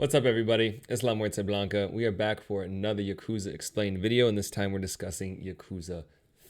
What's up, everybody? It's LaMuerteBlanca. We are back for another Yakuza Explained video, and this time we're discussing Yakuza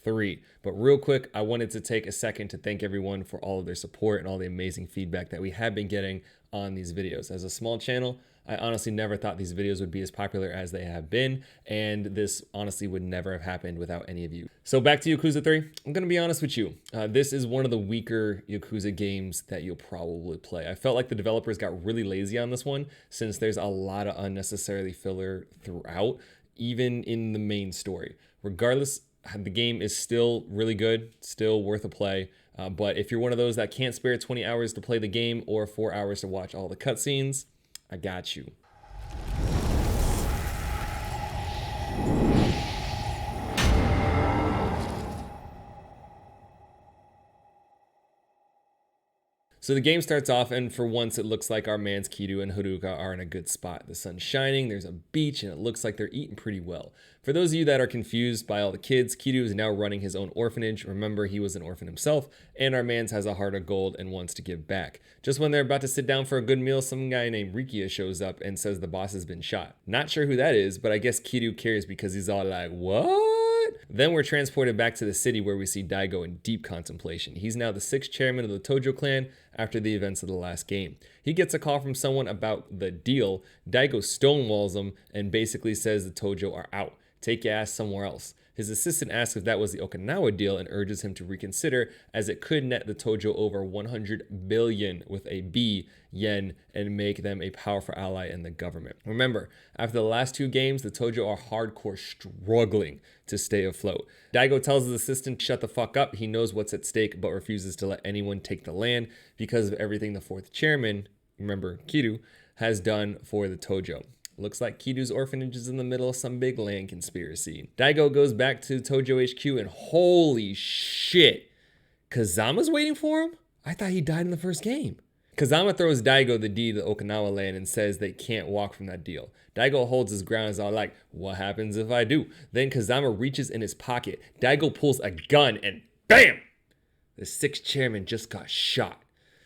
3. But real quick, I wanted to take a second to thank everyone for all of their support and all the amazing feedback that we have been getting on these videos. As a small channel, I honestly never thought these videos would be as popular as they have been, and this honestly would never have happened without any of you. So back to Yakuza 3, I'm going to be honest with you. This is one of the weaker Yakuza games that you'll probably play. I felt like the developers got really lazy on this one since there's a lot of unnecessarily filler throughout, even in the main story. Regardless, the game is still really good, still worth a play. But if you're one of those that can't spare 20 hours to play the game or 4 hours to watch all the cutscenes, I got you. So the game starts off, and for once it looks like our mans Kiryu and Haruka are in a good spot. The sun's shining, there's a beach, and it looks like they're eating pretty well. For those of you that are confused by all the kids, Kiryu is now running his own orphanage. Remember, he was an orphan himself, and our mans has a heart of gold and wants to give back. Just when they're about to sit down for a good meal, some guy named Rikiya shows up and says the boss has been shot. Not sure who that is, but I guess Kiryu cares because he's all like, what? Then we're transported back to the city where we see Daigo in deep contemplation. He's now the 6th chairman of the Tojo clan after the events of the last game. He gets a call from someone about the deal. Daigo stonewalls him and basically says the Tojo are out. Take your ass somewhere else. His assistant asks if that was the Okinawa deal and urges him to reconsider, as it could net the Tojo over 100 billion with a B yen and make them a powerful ally in the government. Remember, after the last 2 games, the Tojo are hardcore struggling to stay afloat. Daigo tells his assistant to shut the fuck up. He knows what's at stake, but refuses to let anyone take the land because of everything the 4th chairman, remember Kiryu, has done for the Tojo. Looks like Kiryu's orphanage is in the middle of some big land conspiracy. Daigo goes back to Tojo HQ and holy shit, Kazama's waiting for him? I thought he died in the first game. Kazama throws Daigo the deed to the Okinawa land and says they can't walk from that deal. Daigo holds his ground and is all like, what happens if I do? Then Kazama reaches in his pocket. Daigo pulls a gun and BAM! The 6th chairman just got shot.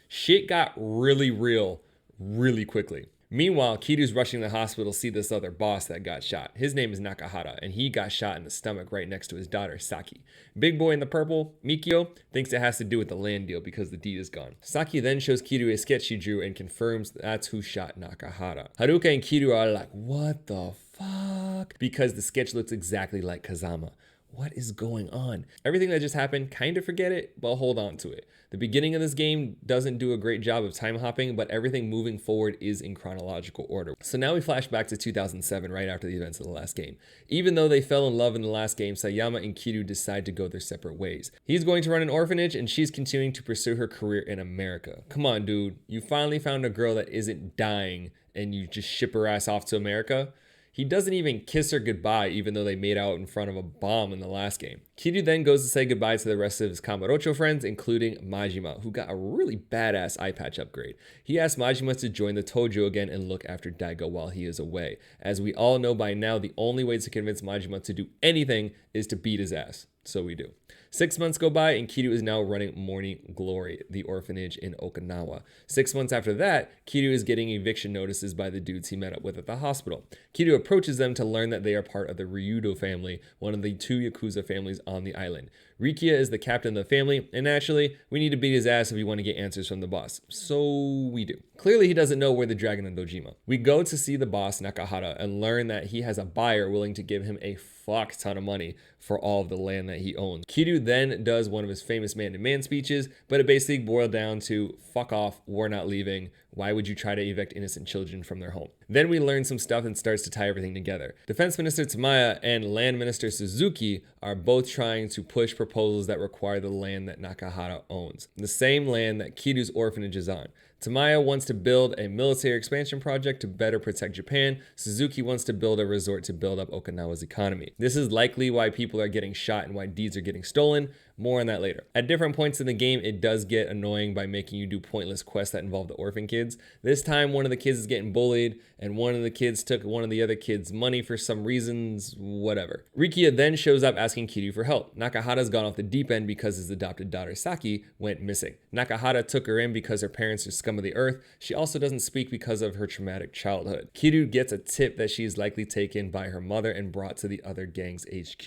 Shit got really real really quickly. Meanwhile, Kiryu's rushing to the hospital to see this other boss that got shot. His name is Nakahara, and he got shot in the stomach right next to his daughter, Saki. Big boy in the purple, Mikio, thinks it has to do with the land deal because the deed is gone. Saki then shows Kiryu a sketch she drew and confirms that's who shot Nakahara. Haruka and Kiryu are like, what the fuck? Because the sketch looks exactly like Kazama. What is going on? Everything that just happened, kind of forget it, but hold on to it. The beginning of this game doesn't do a great job of time hopping, but everything moving forward is in chronological order. So now we flash back to 2007, right after the events of the last game. Even though they fell in love in the last game, Sayama and Kiryu decide to go their separate ways. He's going to run an orphanage, and she's continuing to pursue her career in America. Come on, dude. You finally found a girl that isn't dying, and you just ship her ass off to America? He doesn't even kiss her goodbye, even though they made out in front of a bomb in the last game. Kiryu then goes to say goodbye to the rest of his Kamurocho friends, including Majima, who got a really badass eye patch upgrade. He asks Majima to join the Tojo again and look after Daigo while he is away. As we all know by now, the only way to convince Majima to do anything is to beat his ass. So we do. 6 months go by and Kiryu is now running Morning Glory, the orphanage in Okinawa. 6 months after that, Kiryu is getting eviction notices by the dudes he met up with at the hospital. Kiryu approaches them to learn that they are part of the Ryudo family, one of the 2 Yakuza families on the island. Rikiya is the captain of the family, and naturally, we need to beat his ass if we want to get answers from the boss. So we do. Clearly, he doesn't know where the dragon and Dojima. We go to see the boss, Nakahara, and learn that he has a buyer willing to give him a fuck ton of money for all of the land that he owns. Kiryu then does one of his famous man-to-man speeches, but it basically boiled down to, fuck off, we're not leaving. Why would you try to evict innocent children from their home? Then we learn some stuff and starts to tie everything together. Defense Minister Tamaya and Land Minister Suzuki are both trying to push proposals that require the land that Nakahara owns, the same land that Kiryu's orphanage is on. Tamaya wants to build a military expansion project to better protect Japan. Suzuki wants to build a resort to build up Okinawa's economy. This is likely why people are getting shot and why deeds are getting stolen. More on that later. At different points in the game, it does get annoying by making you do pointless quests that involve the orphan kids. This time, one of the kids is getting bullied, and one of the kids took one of the other kids' money for some reasons, whatever. Rikiya then shows up asking Kiryu for help. Nakahara's gone off the deep end because his adopted daughter Saki went missing. Nakahara took her in because her parents are scum of the earth, she also doesn't speak because of her traumatic childhood. Kiryu gets a tip that she is likely taken by her mother and brought to the other gang's HQ.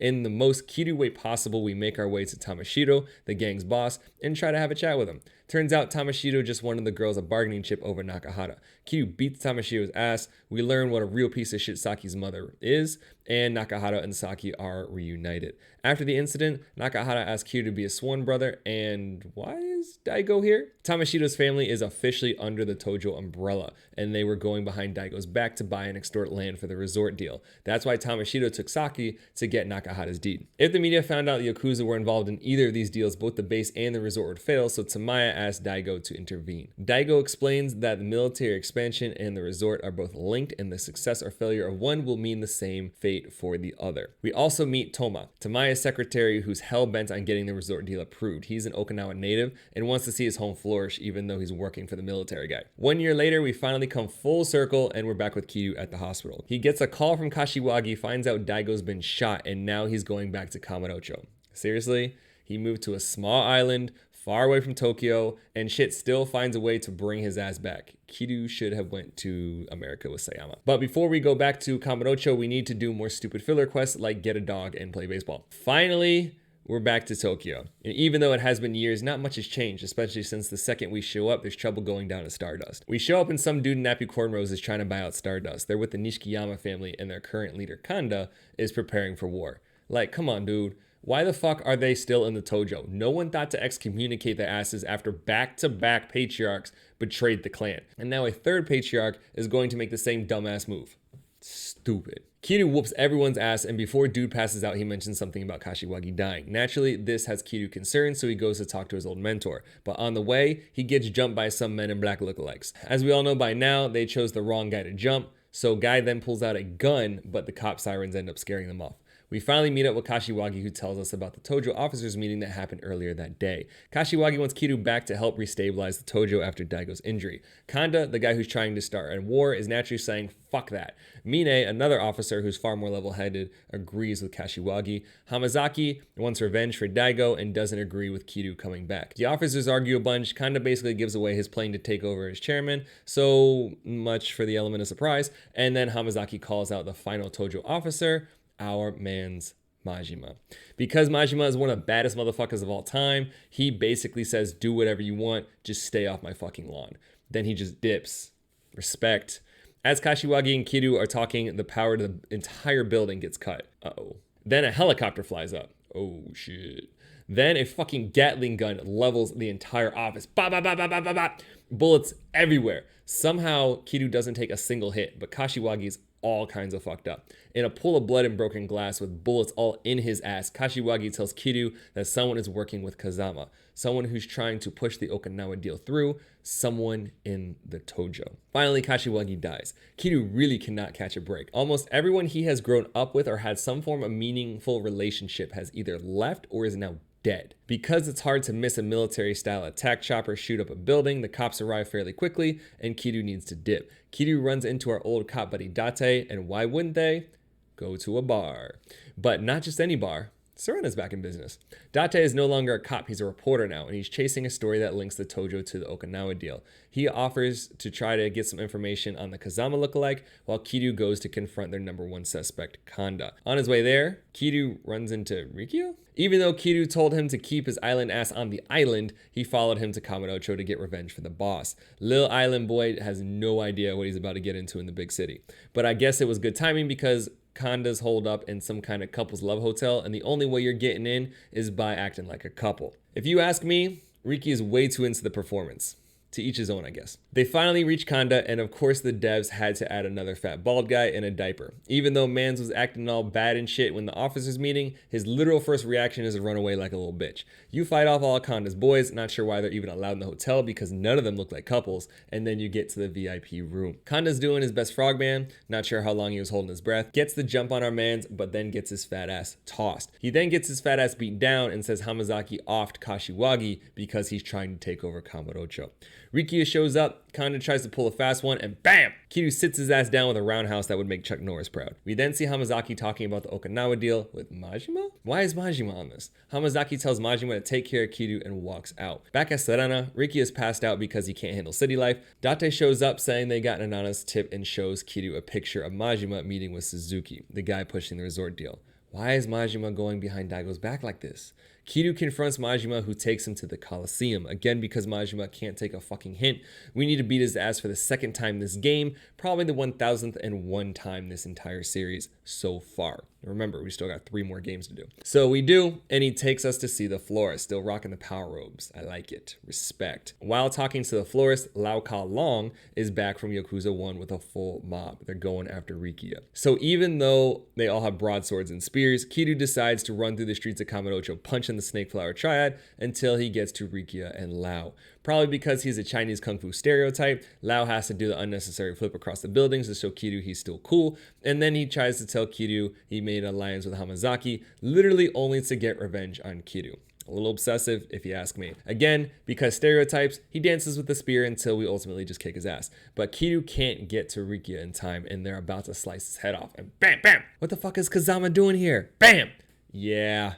In the most Kiryu way possible, we make our way to Tamashiro, the gang's boss, and try to have a chat with him. Turns out Tamashiro just wanted the girls a bargaining chip over Nakahara. Kiryu beats Tamashiro's ass. We learn what a real piece of shit Saki's mother is, and Nakahara and Saki are reunited. After the incident, Nakahara asks Kiryu to be a sworn brother, and why is Daigo here? Tamashiro's family is officially under the Tojo umbrella, and they were going behind Daigo's back to buy and extort land for the resort deal. That's why Tamashiro took Saki to get Nakahara's deed. If the media found out the Yakuza were involved in either of these deals, both the base and the resort would fail, so Tamaya asked Daigo to intervene. Daigo explains that the military expansion and the resort are both linked, and the success or failure of one will mean the same fate for the other. We also meet Toma, Tamaya's secretary, who's hell-bent on getting the resort deal approved. He's an Okinawa native and wants to see his home flourish, even though he's working for the military guy. 1 year later, we finally come full circle, and we're back with Kiryu at the hospital. He gets a call from Kashiwagi, finds out Daigo's been shot, and now he's going back to Kamurocho. Seriously? He moved to a small island far away from Tokyo, and shit still finds a way to bring his ass back. Kiryu should have went to America with Sayama. But before we go back to Kamurocho, we need to do more stupid filler quests like get a dog and play baseball. Finally, we're back to Tokyo. And even though it has been years, not much has changed, especially since the second we show up, there's trouble going down to Stardust. We show up and some dude in nappy cornrows is trying to buy out Stardust. They're with the Nishikiyama family, and their current leader, Kanda, is preparing for war. Like, come on, dude. Why the fuck are they still in the Tojo? No one thought to excommunicate their asses after back-to-back patriarchs betrayed the clan. And now a third patriarch is going to make the same dumbass move. Stupid. Kiryu whoops everyone's ass, and before dude passes out, he mentions something about Kashiwagi dying. Naturally, this has Kiryu concerned, so he goes to talk to his old mentor. But on the way, he gets jumped by some Men in Black lookalikes. As we all know by now, they chose the wrong guy to jump, so guy then pulls out a gun, but the cop sirens end up scaring them off. We finally meet up with Kashiwagi, who tells us about the Tojo officers meeting that happened earlier that day. Kashiwagi wants Kiryu back to help restabilize the Tojo after Daigo's injury. Kanda, the guy who's trying to start a war, is naturally saying, fuck that. Mine, another officer who's far more level-headed, agrees with Kashiwagi. Hamazaki wants revenge for Daigo and doesn't agree with Kiryu coming back. The officers argue a bunch. Kanda basically gives away his plane to take over as chairman, so much for the element of surprise. And then Hamazaki calls out the final Tojo officer, our man's Majima. Because Majima is one of the baddest motherfuckers of all time, he basically says, do whatever you want, just stay off my fucking lawn. Then he just dips. Respect. As Kashiwagi and Kiryu are talking, the power to the entire building gets cut. Uh-oh. Then a helicopter flies up. Oh, shit. Then a fucking Gatling gun levels the entire office. Ba ba ba ba ba ba ba. Bullets everywhere. Somehow, Kiryu doesn't take a single hit, but Kashiwagi's all kinds of fucked up. In a pool of blood and broken glass with bullets all in his ass, Kashiwagi tells Kiryu that someone is working with Kazama, someone who's trying to push the Okinawa deal through, someone in the Tojo. Finally, Kashiwagi dies. Kiryu really cannot catch a break. Almost everyone he has grown up with or had some form of meaningful relationship has either left or is now dead. Because it's hard to miss a military-style attack chopper shoot up a building, the cops arrive fairly quickly, and Kiryu needs to dip. Kiryu runs into our old cop buddy Date, and why wouldn't they? Go to a bar. But not just any bar. Serena's back in business. Date is no longer a cop, he's a reporter now, and he's chasing a story that links the Tojo to the Okinawa deal. He offers to try to get some information on the Kazama lookalike, while Kiryu goes to confront their number one suspect, Kanda. On his way there, Kiryu runs into Rikiya? Even though Kiryu told him to keep his island ass on the island, he followed him to Kamurocho to get revenge for the boss. Lil Island Boy has no idea what he's about to get into in the big city. But I guess it was good timing because Kanda's holed up in some kind of couple's love hotel, and the only way you're getting in is by acting like a couple. If you ask me, Riki is way too into the performance. To each his own, I guess. They finally reach Kanda, and of course the devs had to add another fat bald guy in a diaper. Even though Mans was acting all bad and shit when the officers meeting, his literal first reaction is to run away like a little bitch. You fight off all of Kanda's boys, not sure why they're even allowed in the hotel because none of them look like couples, and then you get to the VIP room. Kanda's doing his best frogman, not sure how long he was holding his breath, gets the jump on our Mans, but then gets his fat ass tossed. He then gets his fat ass beat down and says Hamazaki offed Kashiwagi because he's trying to take over Kamurocho. Rikiya shows up, Kanda tries to pull a fast one, and bam! Kiryu sits his ass down with a roundhouse that would make Chuck Norris proud. We then see Hamazaki talking about the Okinawa deal with Majima? Why is Majima on this? Hamazaki tells Majima to take care of Kiryu and walks out. Back at Serena, Rikiya is passed out because he can't handle city life. Date shows up saying they got Nanana's tip and shows Kiryu a picture of Majima meeting with Suzuki, the guy pushing the resort deal. Why is Majima going behind Daigo's back like this? Kiryu confronts Majima, who takes him to the Coliseum. Again, because Majima can't take a fucking hint, we need to beat his ass for the second time this game, probably the 1001st time this entire series so far. Remember, we still got 3 more games to do. So we do, and he takes us to see the florist, still rocking the power robes. I like it. Respect. While talking to the florist, Lau Ka Long is back from Yakuza 1 with a full mob. They're going after Rikiya. So even though they all have broadswords and spears, Kiryu decides to run through the streets of Kamurocho, punching the Snake Flower Triad until he gets to Rikiya and Lau. Probably because he's a Chinese kung fu stereotype, Lau has to do the unnecessary flip across the buildings to show Kiryu he's still cool, and then he tries to tell Kiryu he made an alliance with Hamazaki, literally only to get revenge on Kiryu. A little obsessive, if you ask me. Again, because stereotypes, he dances with the spear until we ultimately just kick his ass. But Kiryu can't get to Rikiya in time, and they're about to slice his head off, and bam, bam! What the fuck is Kazama doing here? Bam! Yeah.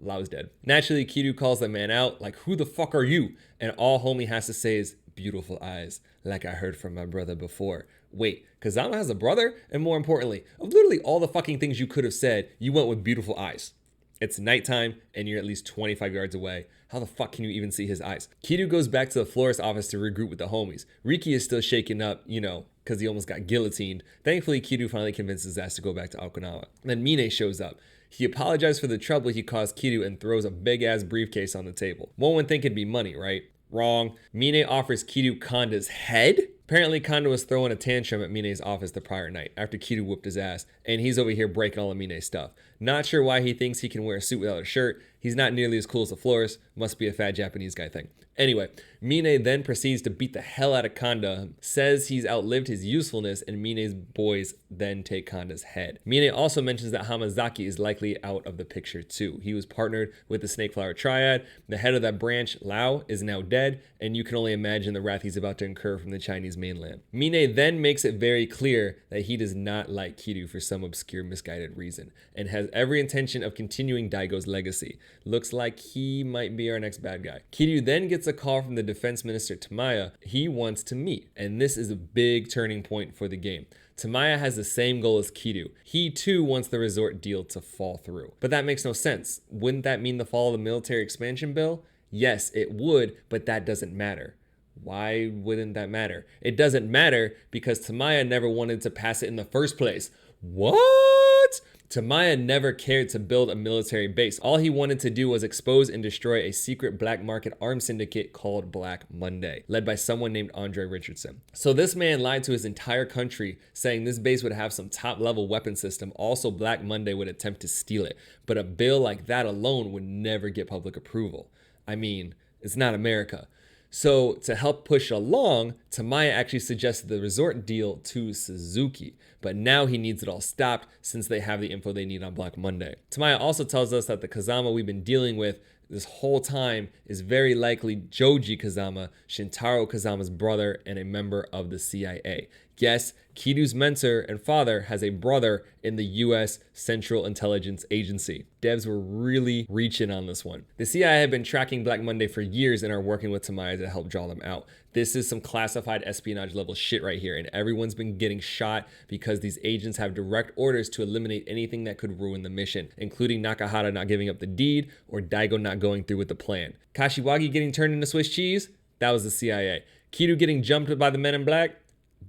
Lau's dead. Naturally, Kiryu calls the man out, like, who the fuck are you? And all homie has to say is, beautiful eyes, like I heard from my brother before. Wait, Kazama has a brother? And more importantly, of literally all the fucking things you could have said, you went with beautiful eyes. It's nighttime, and you're at least 25 yards away. How the fuck can you even see his eyes? Kiryu goes back to the florist's office to regroup with the homies. Rikiya is still shaken up, because he almost got guillotined. Thankfully, Kiryu finally convinces his ass to go back to Okinawa. Then Mine shows up. He apologized for the trouble he caused Kiryu and throws a big-ass briefcase on the table. One would think it'd be money, right? Wrong. Mine offers Kiryu Kanda's head? Apparently, Kanda was throwing a tantrum at Mine's office the prior night after Kiryu whooped his ass, and he's over here breaking all of Mine's stuff. Not sure why he thinks he can wear a suit without a shirt. He's not nearly as cool as the florist. Must be a fat Japanese guy thing. Anyway, Mine then proceeds to beat the hell out of Kanda, says he's outlived his usefulness, and Mine's boys then take Kanda's head. Mine also mentions that Hamazaki is likely out of the picture too. He was partnered with the Snake Flower Triad. The head of that branch, Lau, is now dead, and you can only imagine the wrath he's about to incur from the Chinese mainland. Mine then makes it very clear that he does not like Kiryu for some obscure misguided reason, and has every intention of continuing Daigo's legacy. Looks like he might be our next bad guy. Kiryu then gets a call from the defense minister Tamaya he wants to meet, and this is a big turning point for the game. Tamaya has the same goal as Kiryu. He too wants the resort deal to fall through. But that makes no sense. Wouldn't that mean the fall of the military expansion bill? Yes, it would, but that doesn't matter. Why wouldn't that matter? It doesn't matter because Tamaya never wanted to pass it in the first place. What? Tamaya never cared to build a military base. All he wanted to do was expose and destroy a secret black market arms syndicate called Black Monday, led by someone named Andre Richardson. So this man lied to his entire country, saying this base would have some top-level weapon system. Also, Black Monday would attempt to steal it. But a bill like that alone would never get public approval. I mean, it's not America. So to help push along, Tamaya actually suggested the resort deal to Suzuki, but now he needs it all stopped since they have the info they need on Black Monday. Tamaya also tells us that the Kazama we've been dealing with this whole time is very likely Joji Kazama, Shintaro Kazama's brother and a member of the CIA. Yes, Kiryu's mentor and father has a brother in the US Central Intelligence Agency. Devs were really reaching on this one. The CIA have been tracking Black Monday for years and are working with Tamaya to help draw them out. This is some classified espionage level shit right here, and everyone's been getting shot because these agents have direct orders to eliminate anything that could ruin the mission, including Nakahara not giving up the deed or Daigo not going through with the plan. Kashiwagi getting turned into Swiss cheese? That was the CIA. Kiryu getting jumped by the men in black?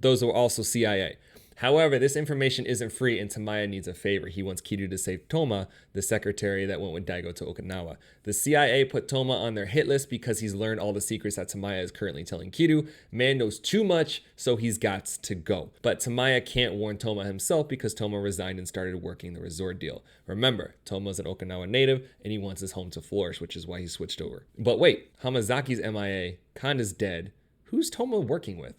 Those were also CIA. However, this information isn't free and Tamaya needs a favor. He wants Kiryu to save Toma, the secretary that went with Daigo to Okinawa. The CIA put Toma on their hit list because he's learned all the secrets that Tamaya is currently telling Kiryu. Man knows too much, so he's got to go. But Tamaya can't warn Toma himself because Toma resigned and started working the resort deal. Remember, Toma's an Okinawa native and he wants his home to flourish, which is why he switched over. But wait, Hamazaki's MIA, Kanda's dead. Who's Toma working with?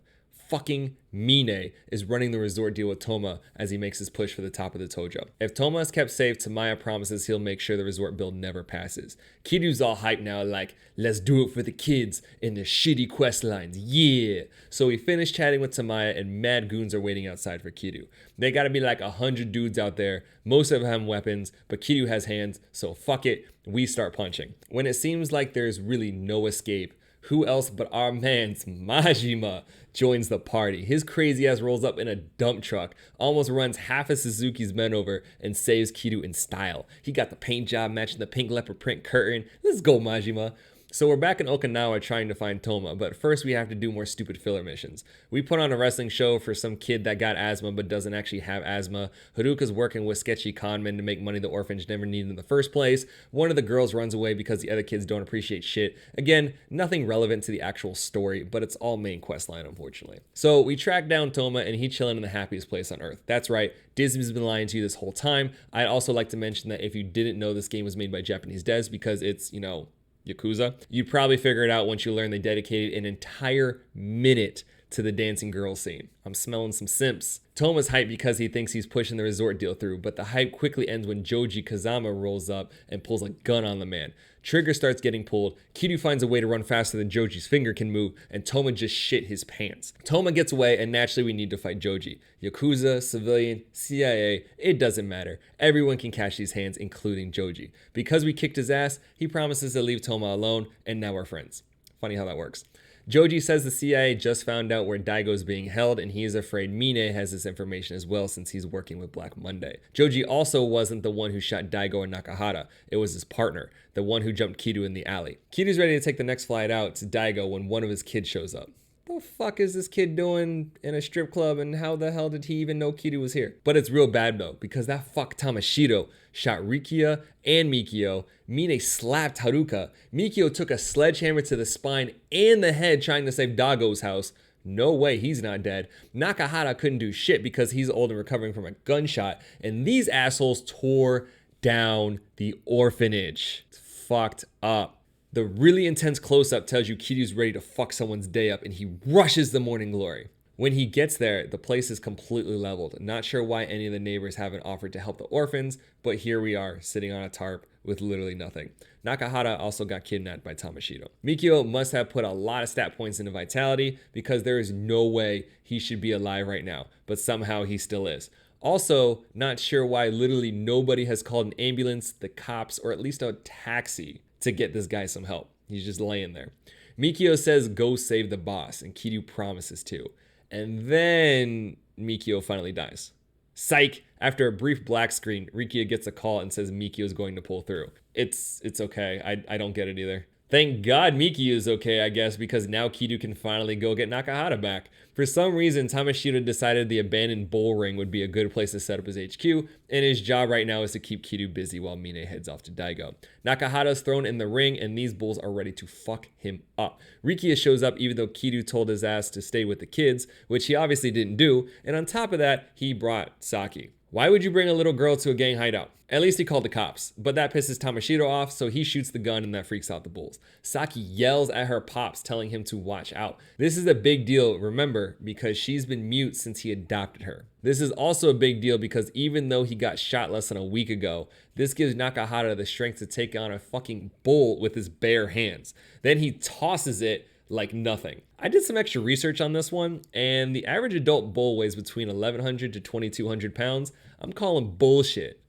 fucking Mine is running the resort deal with Toma as he makes his push for the top of the Tojo. If Toma is kept safe, Tamaya promises he'll make sure the resort bill never passes. Kiryu's all hyped now, like, let's do it for the kids and their shitty quest lines, yeah! So we finish chatting with Tamaya and mad goons are waiting outside for Kiryu. They gotta be like 100 dudes out there, most of them have weapons, but Kiryu has hands, so fuck it, we start punching. When it seems like there's really no escape, who else but our man's Majima joins the party. His crazy ass rolls up in a dump truck, almost runs half of Suzuki's men over, and saves Kiryu in style. He got the paint job matching the pink leopard print curtain. Let's go, Majima. So we're back in Okinawa trying to find Toma, but first we have to do more stupid filler missions. We put on a wrestling show for some kid that got asthma but doesn't actually have asthma. Haruka's working with sketchy conmen to make money the orphanage never needed in the first place. One of the girls runs away because the other kids don't appreciate shit. Again, nothing relevant to the actual story, but it's all main quest line, unfortunately. So we track down Toma and he's chilling in the happiest place on earth. That's right, Disney's been lying to you this whole time. I'd also like to mention that if you didn't know, this game was made by Japanese devs because it's, you know, Yakuza, you'd probably figure it out once you learn they dedicated an entire minute to the dancing girl scene. I'm smelling some simps. Toma's hyped because he thinks he's pushing the resort deal through, but the hype quickly ends when Joji Kazama rolls up and pulls a gun on the man. Trigger starts getting pulled, Kiryu finds a way to run faster than Joji's finger can move, and Toma just shit his pants. Toma gets away, and naturally we need to fight Joji. Yakuza, civilian, CIA, it doesn't matter. Everyone can catch these hands, including Joji. Because we kicked his ass, he promises to leave Toma alone, and now we're friends. Funny how that works. Joji says the CIA just found out where Daigo's being held and he is afraid Mine has this information as well since he's working with Black Monday. Joji also wasn't the one who shot Daigo and Nakahara. It was his partner, the one who jumped Kiryu in the alley. Kiryu's ready to take the next flight out to Daigo when one of his kids shows up. The fuck is this kid doing in a strip club and how the hell did he even know Kiryu was here? But it's real bad though, because that fuck Tamashiro shot Rikiya and Mikio. Mine slapped Haruka. Mikio took a sledgehammer to the spine and the head trying to save Dago's house. No way, he's not dead. Nakahara couldn't do shit because he's old and recovering from a gunshot. And these assholes tore down the orphanage. It's fucked up. The really intense close-up tells you Kiryu's ready to fuck someone's day up and he rushes the morning glory. When he gets there, the place is completely leveled. Not sure why any of the neighbors haven't offered to help the orphans, but here we are, sitting on a tarp with literally nothing. Nakahara also got kidnapped by Tamashiro. Mikio must have put a lot of stat points into Vitality because there is no way he should be alive right now, but somehow he still is. Also, not sure why literally nobody has called an ambulance, the cops, or at least a taxi to get this guy some help. He's just laying there. Mikio says go save the boss, and Kiryu promises to. And then Mikio finally dies. Psych! After a brief black screen, Rikiya gets a call and says Mikio is going to pull through. It's okay. I don't get it either. Thank God Mikio is okay, I guess, because now Kiryu can finally go get Nakahara back. For some reason, Tamashiro decided the abandoned bull ring would be a good place to set up his HQ, and his job right now is to keep Kiryu busy while Mine heads off to Daigo. Nakahara's thrown in the ring, and these bulls are ready to fuck him up. Rikiya shows up even though Kiryu told his ass to stay with the kids, which he obviously didn't do, and on top of that, he brought Saki. Why would you bring a little girl to a gang hideout? At least he called the cops, but that pisses Tamashiro off, so he shoots the gun and that freaks out the bulls. Saki yells at her pops, telling him to watch out. This is a big deal, remember, because she's been mute since he adopted her. This is also a big deal because even though he got shot less than a week ago, this gives Nakahara the strength to take on a fucking bull with his bare hands. Then he tosses it like nothing. I did some extra research on this one, and the average adult bull weighs between 1,100 to 2,200 pounds. I'm calling bullshit.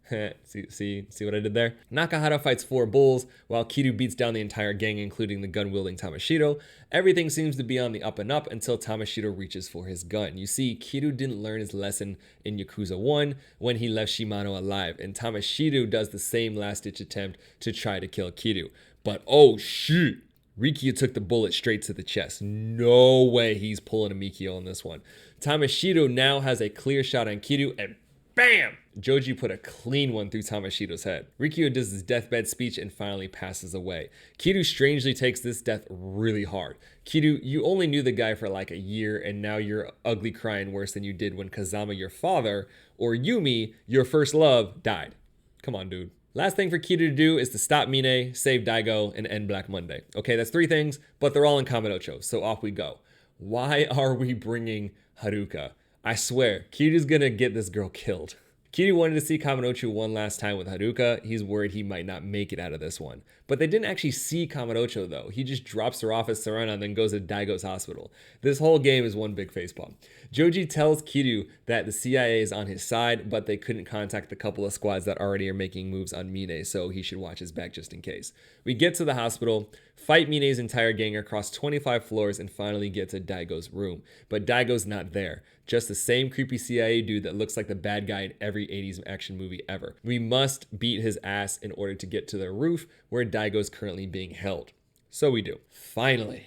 see what I did there? Nakahara fights 4 bulls, while Kiryu beats down the entire gang, including the gun-wielding Tamashiro. Everything seems to be on the up and up until Tamashiro reaches for his gun. You see, Kiryu didn't learn his lesson in Yakuza 1 when he left Shimano alive, and Tamashiro does the same last-ditch attempt to try to kill Kiryu. But oh shit! Rikiya took the bullet straight to the chest. No way he's pulling a Mikio on this one. Tamashiro now has a clear shot on Kiryu, and bam! Joji put a clean one through Tamashiro's head. Rikiya does his deathbed speech and finally passes away. Kiryu strangely takes this death really hard. Kiryu, you only knew the guy for like a year, and now you're ugly crying worse than you did when Kazama, your father, or Yumi, your first love, died. Come on, dude. Last thing for Kiryu to do is to stop Mine, save Daigo, and end Black Monday. Okay, that's 3 things, but they're all in Kamurocho, so off we go. Why are we bringing Haruka? I swear, Kiryu's gonna get this girl killed. Kiryu wanted to see Kamurocho one last time with Haruka. He's worried he might not make it out of this one. But they didn't actually see Kamurocho though. He just drops her off at Sarana and then goes to Daigo's hospital. This whole game is one big facepalm. Joji tells Kiryu that the CIA is on his side, but they couldn't contact the couple of squads that already are making moves on Mine, so he should watch his back just in case. We get to the hospital, fight Mine's entire gang across 25 floors, and finally get to Daigo's room. But Daigo's not there. Just the same creepy CIA dude that looks like the bad guy in every 80s action movie ever. We must beat his ass in order to get to the roof where Daigo's currently being held. So we do. Finally,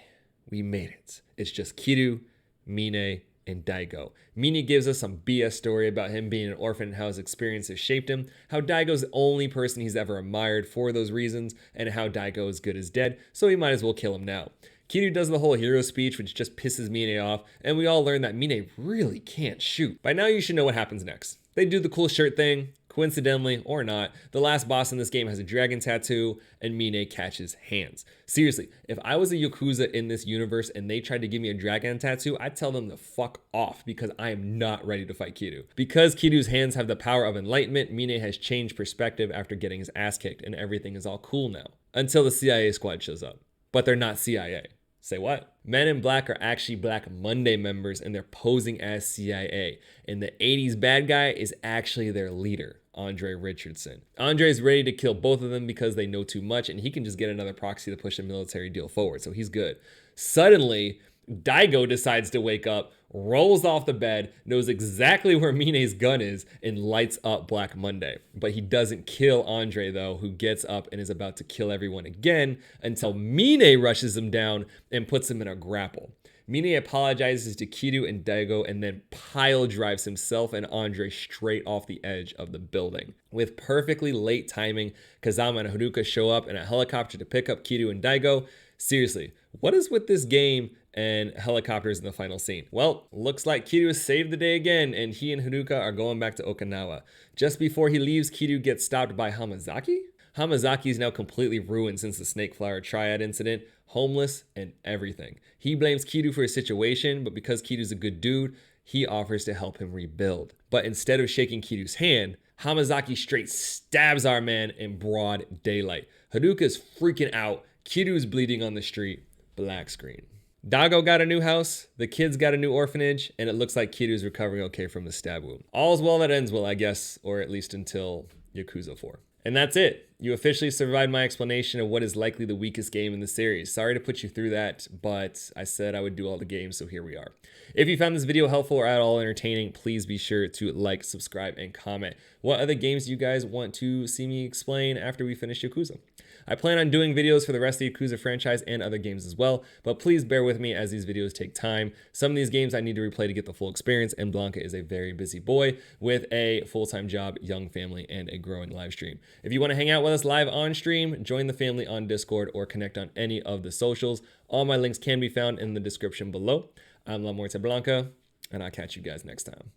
we made it. It's just Kiryu, Mine, and Daigo. Mine gives us some BS story about him being an orphan and how his experiences shaped him, how Daigo's the only person he's ever admired for those reasons, and how Daigo is good as dead, so we might as well kill him now. Kiryu does the whole hero speech, which just pisses Mine off, and we all learn that Mine really can't shoot. By now you should know what happens next. They do the cool shirt thing. Coincidentally, or not, the last boss in this game has a dragon tattoo, and Mine catches hands. Seriously, if I was a Yakuza in this universe and they tried to give me a dragon tattoo, I'd tell them to fuck off because I am not ready to fight Kiryu. Because Kiryu's hands have the power of enlightenment, Mine has changed perspective after getting his ass kicked, and everything is all cool now. Until the CIA squad shows up. But they're not CIA. Say what? Men in Black are actually Black Monday members and they're posing as CIA. And the 80s bad guy is actually their leader, Andre Richardson. Andre is ready to kill both of them because they know too much and he can just get another proxy to push a military deal forward. So he's good. Suddenly, Daigo decides to wake up, rolls off the bed, knows exactly where Mine's gun is, and lights up Black Monday. But he doesn't kill Andre though, who gets up and is about to kill everyone again until Mine rushes him down and puts him in a grapple. Mine apologizes to Kiryu and Daigo and then pile drives himself and Andre straight off the edge of the building. With perfectly late timing, Kazama and Haruka show up in a helicopter to pick up Kiryu and Daigo. Seriously, what is with this game and helicopters in the final scene? Well, looks like Kiryu has saved the day again and he and Haruka are going back to Okinawa. Just before he leaves, Kiryu gets stopped by Hamazaki? Hamazaki is now completely ruined since the Snake Flower Triad incident, homeless and everything. He blames Kiryu for his situation, but because Kiryu's a good dude, he offers to help him rebuild. But instead of shaking Kiryu's hand, Hamazaki straight stabs our man in broad daylight. Haruka's freaking out, Kiryu's bleeding on the street, black screen. Daigo got a new house, the kids got a new orphanage, and it looks like Kiryu's recovering okay from the stab wound. All's well that ends well, I guess, or at least until Yakuza 4. And that's it. You officially survived my explanation of what is likely the weakest game in the series. Sorry to put you through that, but I said I would do all the games, so here we are. If you found this video helpful or at all entertaining, please be sure to like, subscribe, and comment. What other games do you guys want to see me explain after we finish Yakuza? I plan on doing videos for the rest of the Yakuza franchise and other games as well, but please bear with me as these videos take time. Some of these games I need to replay to get the full experience, and Blanca is a very busy boy with a full-time job, young family, and a growing live stream. If you want to hang out with us live on stream, join the family on Discord or connect on any of the socials. All my links can be found in the description below. I'm LaMuerteBlanca, and I'll catch you guys next time.